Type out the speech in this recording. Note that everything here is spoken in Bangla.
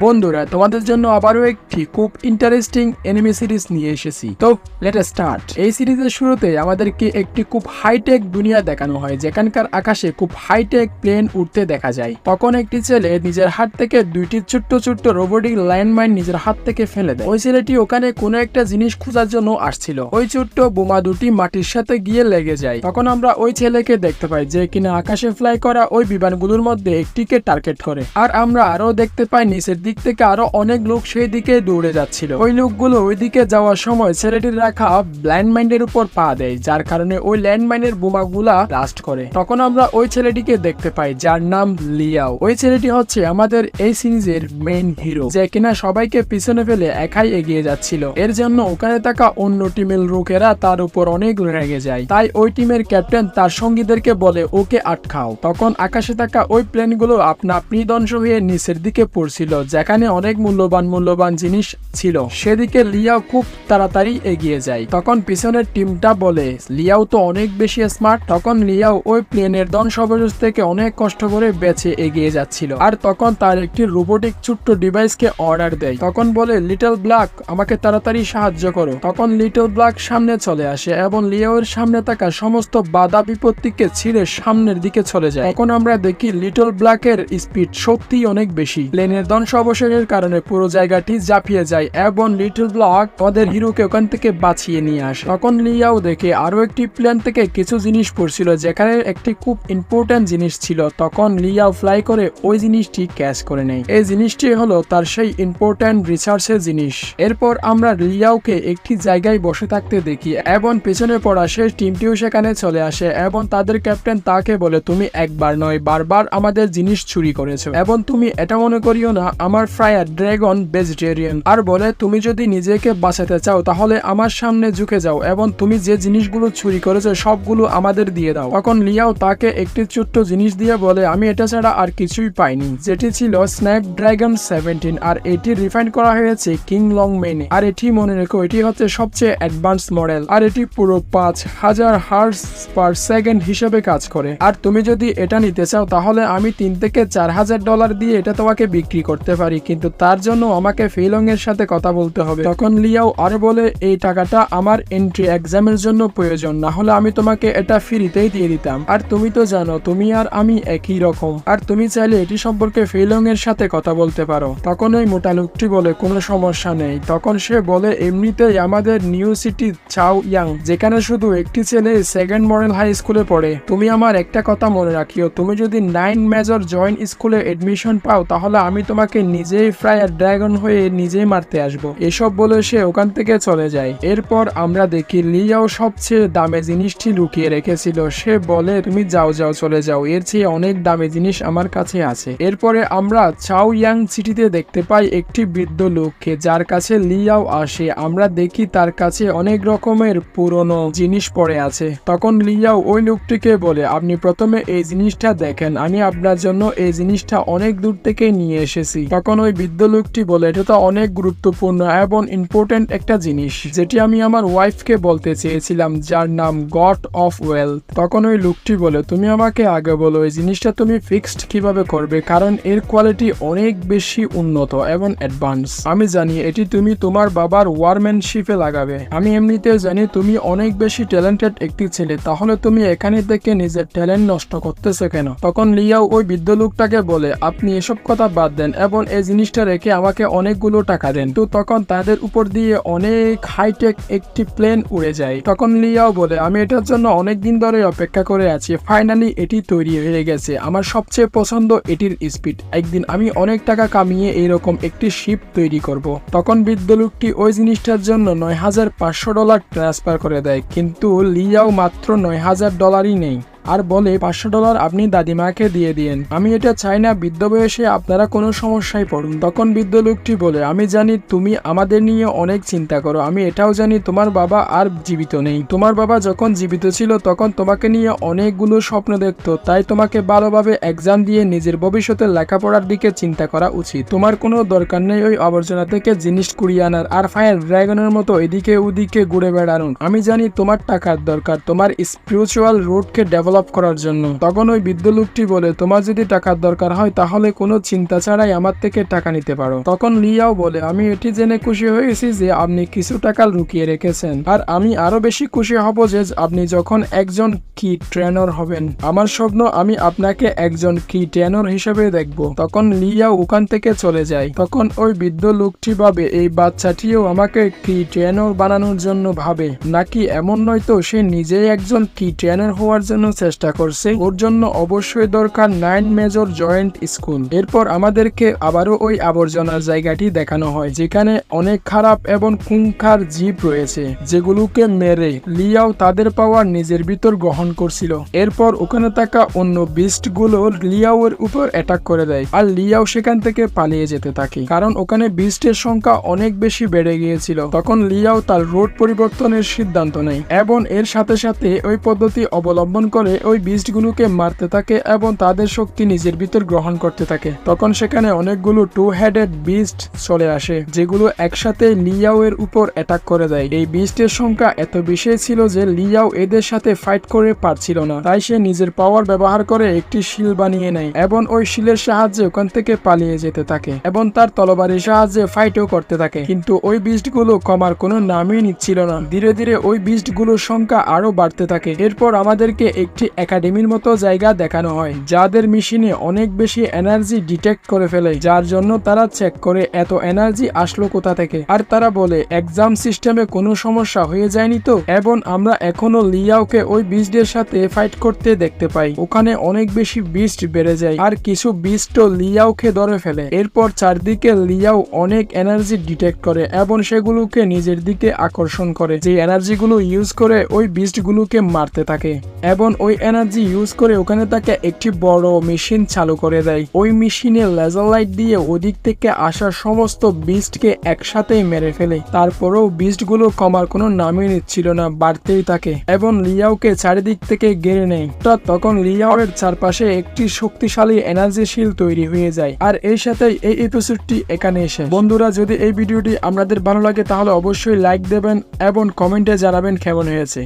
বন্ধুরা, তোমাদের জন্য আবারও একটি খুব ইন্টারেস্টিং এনিমে সিরিজ নিয়ে এসেছি। তো লেট আস স্টার্ট। এই সিরিজের শুরুতে আমাদেরকে একটি খুব হাইটেক দুনিয়া দেখানো হয়, যেখানকার আকাশে খুব হাইটেক প্লেন উঠতে দেখা যায়। তখন একটি ছেলে নিজের হাত থেকে দুইটি ছোট্ট ছোট্ট রোবোটিক ল্যান্ডমাইন নিজের হাত থেকে ফেলে দেয়। ওই ছেলেটি ওখানে কোনো একটা জিনিস খোঁজার জন্য আসছিল। ওই ছোট্ট বোমা দুটি মাটির সাথে গিয়ে লেগে যায়। তখন আমরা ওই ছেলেকে দেখতে পাই যে কিনা আকাশে ফ্লাই করা ওই বিমানগুলোর মধ্যে একটিকে টার্গেট করে। আর আমরা আরো দেখতে পাই নিচের দিক থেকে আরো অনেক লোক সেই দিকে দৌড়ে যাচ্ছিল। ওই লোকগুলো ওই দিকে যাওয়ার সময় ছেলেটির রাখা ল্যান্ডমাইনের উপর পা দেয়, যার কারণে ওই ল্যান্ডমাইনের বোমাগুলা ব্লাস্ট করে। তখন আমরা ওই ছেলেটিকে দেখতে পাই যার নাম লিয়াও। ওই ছেলেটি হচ্ছে আমাদের এই সিরিজের মেইন হিরো, যে কিনা সবাইকে পিছনে ফেলে একাই এগিয়ে যাচ্ছিল। এর জন্য ওখানে থাকা অন্য টিমের লোকেরা তার উপর অনেক রেগে যায়। তাই ওই টিমের ক্যাপ্টেন তার সঙ্গীদেরকে বলে ওকে আটকাও। তখন আকাশে থাকা ওই প্লেনগুলো আপনা আপনি ধ্বংস হয়ে নিচের দিকে পড়ছিল, যেখানে অনেক মূল্যবান জিনিস ছিল। সেদিকে লিয়াও খুব তাড়াতাড়ি এগিয়ে যায়। তখন পিছনের টিমটা বলে লিয়াও তো অনেক বেশি স্মার্ট। তখন লিয়াও ওই প্লেনের ধ্বংসাবশেষ থেকে অনেক কষ্ট করে বেঁচে এগিয়ে যাচ্ছিল। আর তখন তার একটি রোবোটিক ছোট্ট ডিভাইসকে অর্ডার দেয়। তখন বলে লিটল ব্ল্যাক, আমাকে তাড়াতাড়ি সাহায্য করো। তখন লিটল ব্ল্যাক সামনে চলে আসে এবং লিয়াওর সামনে থাকা সমস্ত বাধা বিপত্তিকে ছিঁড়ে সামনের দিকে চলে যায়। এখন আমরা দেখি লিটল ব্ল্যাকের স্পিড সত্যি অনেক বেশি। প্লেনের ধ্বংসাবশেষের কারণে পুরো জায়গাটি ঝাঁপিয়ে যায় এবং লিটল ব্ল্যাক তাদের হিরোকে ওখান থেকে বাঁচিয়ে নিয়ে আসে। তখন লিয়াও দেখে আরো একটি প্লেন থেকে কিছু জিনিস পড়ছিল, যেখানে একটি খুব ইম্পর্টেন্ট জিনিস ছিল। তখন লিয়াও ফ্লাই করে ওই জিনিসটি ক্যাচ করে নেয়। এই জিনিসটি হলো তার সেই ইম্পর্টেন্ট রিসার্চের জিনিস। এরপর আমরা লিয়াওকে একটি জায়গায় বসে থাকতে দেখি এবং পেছনে পড়া সেই টিমটিও সেখানে চলে আসে এবং তাদের ক্যাপ্টেন তাকে বলে তুমি একবার নয় বারবার আমাদের জিনিস চুরি করেছো এবং তুমি এটা মনে করিও না আমার ফায়ার ড্রাগন ভেজিটেরিয়ান। আর বলে তুমি যদি নিজেকে বাঁচাতে চাও তাহলে আমার সামনে ঝুঁকে যাও এবং তুমি যে জিনিসগুলো চুরি করেছো সবগুলো আমাদের দিয়ে দাও। তখন লিয়াও তাকে একটি ছোট্ট জিনিস দিয়ে বলে আমি এটা ছাড়া আর কিছুই পাইনি, যেটি ছিল স্ন্যাপড্রাগন 17। আর এটি রিফাইন করা হয়েছে কিং লং মেনে। আর এটি মনে রেখো এটি হচ্ছে সবচেয়ে অ্যাডভান্স মডেল। আর এটি পুরো 5000 হার্টজ পার সেকেন্ড হিসেবে কাজ করে। আর তুমি যদি এটা নিতে চাও তাহলে আমি $3,000 থেকে $4,000 দিয়ে এটা তোমাকে বিক্রি করতে পারি, কিন্তু তার জন্য আমাকে ফেলং এর সাথে কথা বলতে হবে। তখন লিয়াও আরো বলে এই টাকাটা আমার এন্ট্রি এক্সামের জন্য প্রয়োজন, না হলে আমি তোমাকে এটা ফ্রিতেই দিয়ে দিতাম। আর তুমি তো জানো তুমি আর আমি একই রকম, আর তুমি চাইলে এটি সম্পর্কে ফেলং এর সাথে কথা বলতে পারো। তখন ওই মোটা লোকটি বলে কোনো সমস্যা নেই। তখন সে বলে এমনিতেই আমাদের নিউ সিটি চাও ইয়াং, যেখানে শুধু একটি ছেলে সেকেন্ড মডেল হাই স্কুলে পড়ে। তুমি আমার একটা কথা মনে রাখিও, তুমি যদি 9 মেজর জয়েন্ট স্কুলে এডমিশন পাও তাহলে আমি তোমাকে নিজেই ফায়ার ড্রাগন হয়ে নিজেই মারতে আসবো। এসব বলে সে ওখান থেকে চলে যায়। এরপর আমরা দেখি লিয়াও সবচেয়ে দামি জিনিসটি লুকিয়ে রেখেছিল। সে বলে তুমি যাও চলে যাও, এর চেয়ে অনেক দামি জিনিস আমার কাছে আছে। এরপরে আমরা চাও ইয়াং সিটিতে দেখতে পাই একটি বৃদ্ধ লোককে, যার কাছে লিয়াও আসে। আমরা দেখি তার কাছে অনেক রকমের পুরনো জিনিস পড়ে আছে। তখন লিয়াও ওই লোকটিকে বলে আপনি প্রথমে এই জিনিসটা দেখেন, আমি আপনার জন্য এই জিনিসটা অনেক দূর থেকে নিয়ে এসেছি। তখন ওই বৃদ্ধ লোকটি বলে এটা তো অনেক গুরুত্বপূর্ণ এবং ইম্পর্টেন্ট একটা জিনিস, যেটি আমি আমার ওয়াইফকে বলতে চেয়েছিলাম, যার নাম গড অফ ওয়েলথ। তখন ওই লোকটি বলে তুমি আমাকে আগে বলো এই জিনিসটা তুমি ফিক্সড কিভাবে করবে, কারণ এর কোয়ালিটি অনেক বেশি উন্নত এবং অ্যাডভান্স। আমি জানি এটি তুমি তোমার বাবার ওয়ারম্যানশিপে লাগাবে। আমি এমনিতেও জানি তুমি অনেক বেশি ট্যালেন্টেড একটি ছেলে, তাহলে তুমি এখানে থেকে নিজের ট্যালেন্ট নষ্ট করতেছো কেন? তখন লিয়াও ওই বৃদ্ধ লোকটাকে বলে আপনি এসব কথা বাদ দেন এবং এই জিনিসটা রেখে আমাকে অনেকগুলো টাকা দেন। তো তখন তাদের উপর দিয়ে অনেক হাইটেক একটি প্লেন উড়ে যায়। তখন লিয়াও বলে আমি এটার জন্য অনেক দিন ধরে অপেক্ষা করে আছি, ফাইনালি এটি তৈরি হয়ে গেছে। আমার সবচেয়ে পছন্দ এটির স্পিড। একদিন আমি অনেক টাকা কামিয়ে এইরকম একটি শিপ তৈরি করব। তখন বৃদ্ধ লোকটি ওই জিনিসটার জন্য $9,500 ট্রান্সফার করে দেয়, কিন্তু লিয়াও মাত্র $9,000 নেই আর বলে $500 আপনি দাদিমাকে দিয়ে দিয়েন, আমি এটা চাই না বৃদ্ধ বয়সে আপনারা কোনো সমস্যায় পড়ুন। তখন বৃদ্ধ লোকটি বলে আমি জানি তুমি আমাদের নিয়ে অনেক চিন্তা করো, আমি এটাও জানি তোমার বাবা আর জীবিত নেই। তোমার বাবা যখন জীবিত ছিল তখন তোমাকে নিয়ে অনেকগুলো স্বপ্ন দেখতো, তাই তোমাকে ভালোভাবে এক্সাম দিয়ে নিজের ভবিষ্যতের লেখাপড়ার দিকে চিন্তা করা উচিত। তোমার কোনো দরকার নেই ওই আবর্জনা থেকে জিনিস কুড়িয়ে আনার আর ফায়ার ড্রাগনের মতো এদিকে ওদিকে ঘুরে বেড়ানোর। আমি জানি তোমার টাকার দরকার, তোমার স্পিরিচুয়াল রুটকে ডেভেলপ ডেভেলপ করার জন্য। তখন ওই বৃদ্ধ লোকটি বলে, তোমার যদি টাকার দরকার হয় তাহলে কোনো চিন্তা ছাড়াই আমার থেকে টাকা নিতে পারো। তখন লিয়াও বলে, আমি এটি জেনে খুশি হয়েছি যে আপনি কিছু টাকা লুকিয়ে রেখেছেন, আর আমি আরো বেশি খুশি হব যে আপনি যখন একজন কি ট্রেনার হবেন। আমার স্বপ্ন আমি আপনাকে একজন কি ট্রেনার হিসেবে দেখব। তখন লিয়াও ওখান থেকে চলে যায়। তখন ওই বৃদ্ধ লোকটি ভাবে, এই বাচ্চাটিও আমাকে কি ট্রেনার বানানোর জন্য ভাবে, নাকি এমন নয়তো সে নিজেই একজন কি ট্রেনার হওয়ার জন্য চেষ্টা করছে। ওর জন্য অবশ্যই দরকার 9 মেজর জয়েন্ট স্কুল। এরপর আমাদেরকে আবারও ওই আবর্জনার জায়গাটি দেখানো হয়, যেখানে অনেক খারাপ এবং খুঙ্খার জীব রয়েছে, যেগুলোকে মেরে লিয়াও তাদের পাওয়ার নিজের ভিতর গ্রহণ করছিল। এরপর ওখানে থাকা অন্য বিস্ট গুলো লিয়াও এর উপর অ্যাটাক করে দেয়, আর লিয়াও সেখান থেকে পালিয়ে যেতে থাকে, কারণ ওখানে বিস্টের সংখ্যা অনেক বেশি বেড়ে গিয়েছিল। তখন লিয়াও তার রুট পরিবর্তনের সিদ্ধান্ত নেয় এবং এর সাথে সাথে ওই পদ্ধতি অবলম্বন করে ওই বিস্ট গুলোকে মারতে থাকে এবং তাদের শক্তি নিজের ভিতর গ্রহণ করতে থাকে। তখন সেখানে অনেকগুলো 2 হেডেড বিস্ট চলে আসে, যেগুলো একসাথে লিয়াও এর উপর অ্যাটাক করে দেয়। এই বিস্টের সংখ্যা এত বেশি ছিল যে লিয়াও এদের সাথে ফাইট করে পারছিল না, তাই সে নিজের পাওয়ার ব্যবহার করে একটি শিল বানিয়ে নেয় এবং ওই শিলের সাহায্যে ওখান থেকে পালিয়ে যেতে থাকে এবং তার তরবারির সাহায্যে ফাইটও করতে থাকে। কিন্তু ওই বিস্ট গুলো কমার কোনো নামই নিচ্ছিল না। ধীরে ধীরে ওই বিস্ট গুলোর সংখ্যা আরো বাড়তে থাকে। এরপর আমাদেরকে একটি একাডেমির মতো জায়গা দেখানো হয়, যাদের মেশিনে অনেক বেশি এনার্জি ডিটেক্ট করে ফেলে, যার জন্য তারা চেক করে এত এনার্জি আসলো কোথা থেকে। আর তারা বলে, এক্সাম সিস্টেমে কোনো সমস্যা হয়ে যায়নি তো? এবং আমরা এখনো লিয়াওকে ওই বিস্টদের সাথে ফাইট করতে দেখতে পাই। ওখানে অনেক বেশি বিস্ট বেড়ে যায়, আর কিছু বিস্টও লিয়াওকে ধরে ফেলে। এরপর চারদিকে লিয়াও অনেক এনার্জি ডিটেক্ট করে এবং সেগুলোকে নিজের দিকে আকর্ষণ করে, যে এনার্জি গুলো ইউজ করে ওই বিস্ট গুলোকে মারতে থাকে এবং ওই এনার্জি ইউজ করে ওখানে তাকে একটি বড় মেশিন চালু করে দেয়। ওই মেশিনে লেজার লাইট দিয়ে ওদিক থেকে আসা সমস্ত বিস্টকে একসাথেই মেরে ফেলে। তারপরেও বিস্ট গুলো কমার কোনো নামই নিচ্ছিল না, বাড়তেই থাকে এবং লিয়াওকে চারিদিক থেকে ঘিরে নেয়। তখন লিয়াও এর চারপাশে একটি শক্তিশালী এনার্জি শিল্ড তৈরি হয়ে যায়। আর এর সাথেই এই এপিসোডটি এখানে এসে। বন্ধুরা, যদি এই ভিডিওটি আপনাদের ভালো লাগে তাহলে অবশ্যই লাইক দেবেন এবং কমেন্টে জানাবেন কেমন হয়েছে।